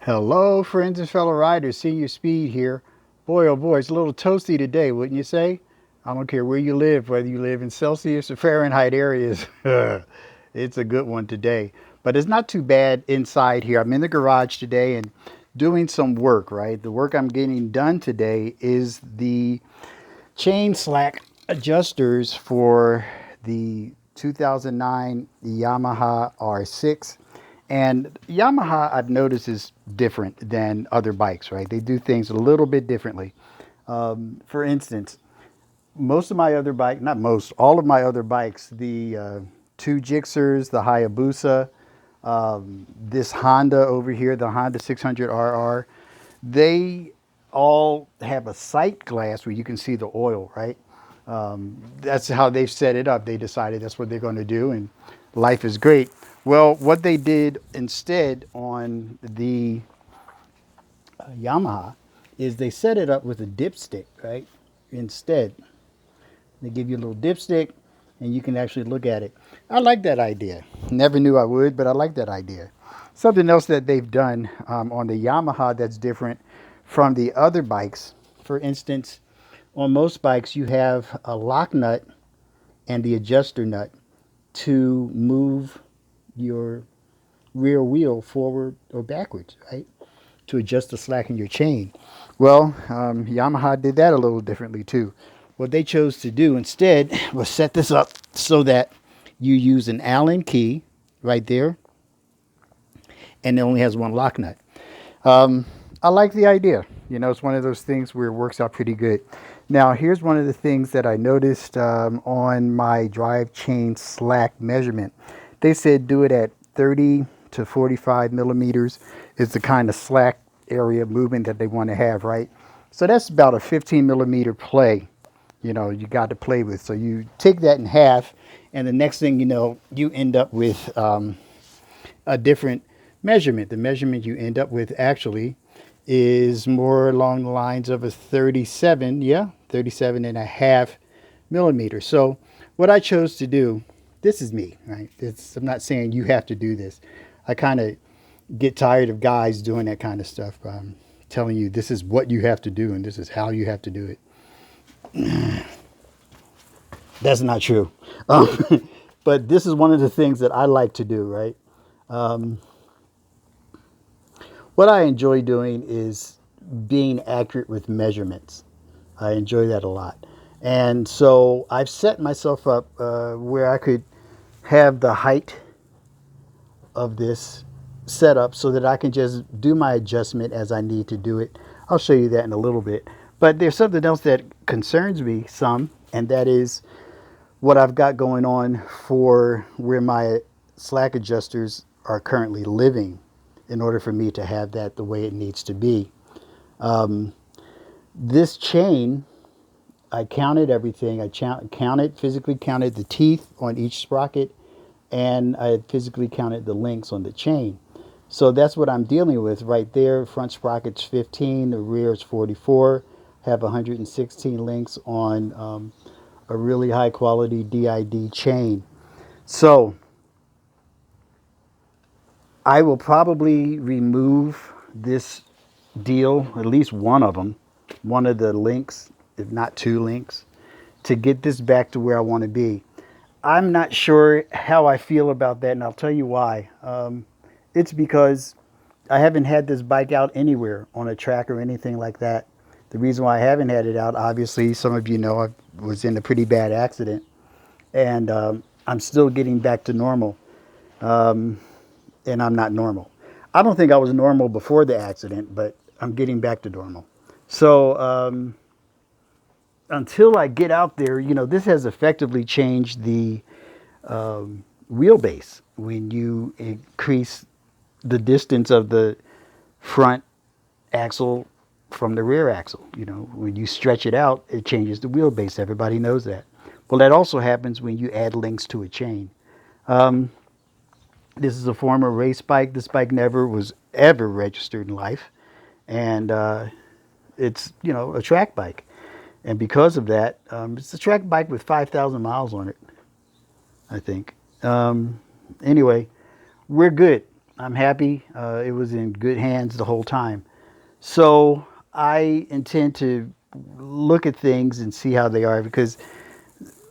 Hello, friends and fellow riders. Senior Speed here. Boy, oh boy, it's a little toasty today, wouldn't you say? I don't care where you live, whether you live in Celsius or Fahrenheit areas. It's a good one today. But it's not too bad inside here. I'm in the garage today and doing some work, right? The work I'm getting done today is the chain slack adjusters for the 2009 Yamaha R6. And Yamaha, I've noticed, is different than other bikes, right? They do things a little bit differently. For instance, most of my other bike, not most, all of my other bikes, the two Gixxers, the Hayabusa, this Honda over here, the Honda 600RR, they all have a sight glass where you can see the oil, right? That's how they've set it up. They decided that's what they're going to do, and life is great. Well, what they did instead on the Yamaha is they set it up with a dipstick, right? Instead, they give you a little dipstick and you can actually look at it. I like that idea. Never knew I would, but I like that idea. Something else that they've done on the Yamaha that's different from the other bikes. For instance, on most bikes, you have a lock nut and the adjuster nut to move your rear wheel forward or backwards, right? To adjust the slack in your chain. Well, Yamaha did that a little differently too. What they chose to do instead was set this up so that you use an Allen key right there, and it only has one lock nut. I like the idea. You know, it's one of those things where it works out pretty good. Now, here's one of the things that I noticed on my drive chain slack measurement. They said do it at 30 to 45 millimeters is the kind of slack area movement that they want to have, right? So that's about a 15 millimeter play, you know, you got to play with. So you take that in half, and the next thing you know, you end up with a different measurement. The measurement you end up with actually is more along the lines of a 37, yeah, 37 and a half millimeters. So what I chose to do, this is me, right? I'm not saying you have to do this. I kind of get tired of guys doing that kind of stuff. I'm telling you, this is what you have to do, and this is how you have to do it. That's not true. But this is one of the things that I like to do, right? What I enjoy doing is being accurate with measurements. I enjoy that a lot. And so I've set myself up where I could have the height of this set up so that I can just do my adjustment as I need to do it. I'll show you that in a little bit. But there's something else that concerns me some, and that is what I've got going on for where my slack adjusters are currently living in order for me to have that the way it needs to be. This chain, I counted everything. I physically counted the teeth on each sprocket, and I physically counted the links on the chain. So that's what I'm dealing with right there. Front sprocket's 15, the rear is 44. Have 116 links on a really high quality DID chain. So I will probably remove this deal, at least one of them, one of the links, if not two links, to get this back to where I want to be. I'm not sure how I feel about that, and I'll tell you why. It's because I haven't had this bike out anywhere on a track or anything like that. The reason why I haven't had it out, obviously, some of you know I was in a pretty bad accident, and I'm still getting back to normal, and I'm not normal. I don't think I was normal before the accident, but I'm getting back to normal. So until I get out there, you know, this has effectively changed the wheelbase. When you increase the distance of the front axle from the rear axle, you know, when you stretch it out, it changes the wheelbase. Everybody knows that. Well, that also happens when you add links to a chain. This is a former race bike. This bike never was ever registered in life, and it's, you know, a track bike. And because of that, it's a track bike with 5,000 miles on it, I think. Anyway, we're good. I'm happy. It was in good hands the whole time. So I intend to look at things and see how they are because,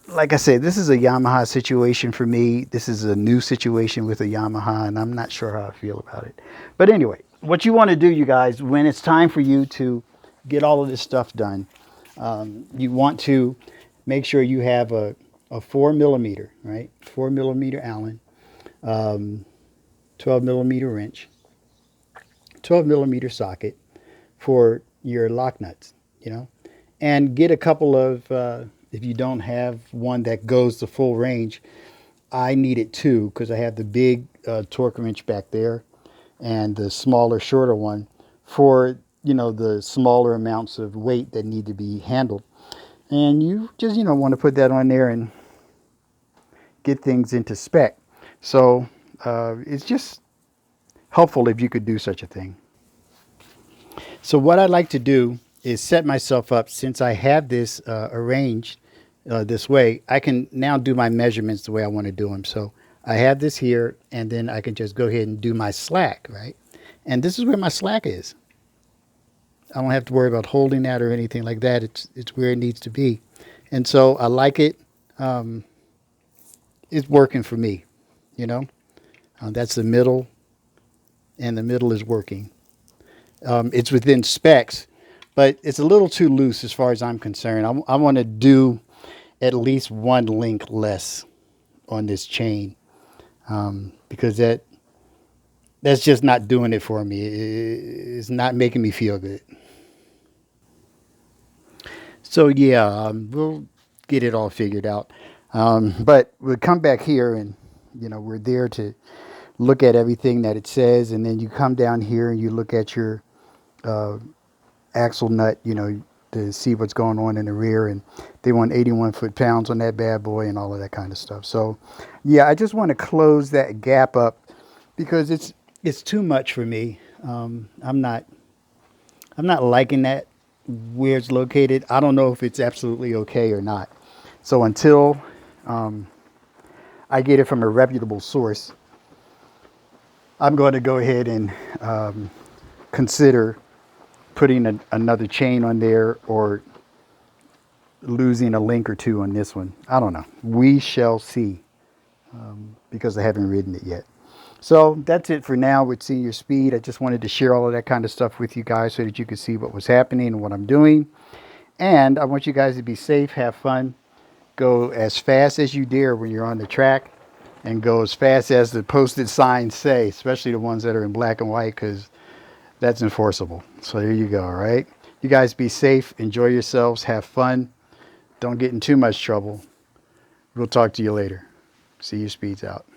like I said, this is a Yamaha situation for me. This is a new situation with a Yamaha, and I'm not sure how I feel about it. But anyway, what you want to do, you guys, when it's time for you to get all of this stuff done, you want to make sure you have a 4 millimeter, right? 4 millimeter Allen, 12 millimeter wrench, 12 millimeter socket for your lock nuts, you know, and get a couple of, if you don't have one that goes the full range, I needed two because I have the big torque wrench back there and the smaller, shorter one for, you know, the smaller amounts of weight that need to be handled. And you just, you know, want to put that on there and get things into spec. So it's just helpful if you could do such a thing. So what I'd like to do is set myself up, since I have this arranged this way, I can now do my measurements the way I want to do them. So I have this here, and then I can just go ahead and do my slack, right? And this is where my slack is. I don't have to worry about holding that or anything like that. It's where it needs to be. And so I like it. It's working for me, you know. That's the middle, and the middle is working. It's within specs, but it's a little too loose as far as I'm concerned. I want to do at least one link less on this chain because that's just not doing it for me. It's not making me feel good. So yeah, we'll get it all figured out. But we'll come back here and, you know, we're there to look at everything that it says. And then you come down here and you look at your axle nut, you know, to see what's going on in the rear. And they want 81 foot-pounds on that bad boy and all of that kind of stuff. So yeah, I just want to close that gap up because it's too much for me. I'm not liking that where it's located. I don't know if it's absolutely okay or not. So until I get it from a reputable source, I'm going to go ahead and consider putting another chain on there or losing a link or two on this one. I don't know. We shall see because I haven't ridden it yet. So that's it for now with Senior Speed. I just wanted to share all of that kind of stuff with you guys so that you could see what was happening and what I'm doing. And I want you guys to be safe, have fun, go as fast as you dare when you're on the track, and go as fast as the posted signs say, especially the ones that are in black and white, because that's enforceable. So there you go, all right? You guys be safe, enjoy yourselves, have fun, don't get in too much trouble. We'll talk to you later. Senior Speed's out.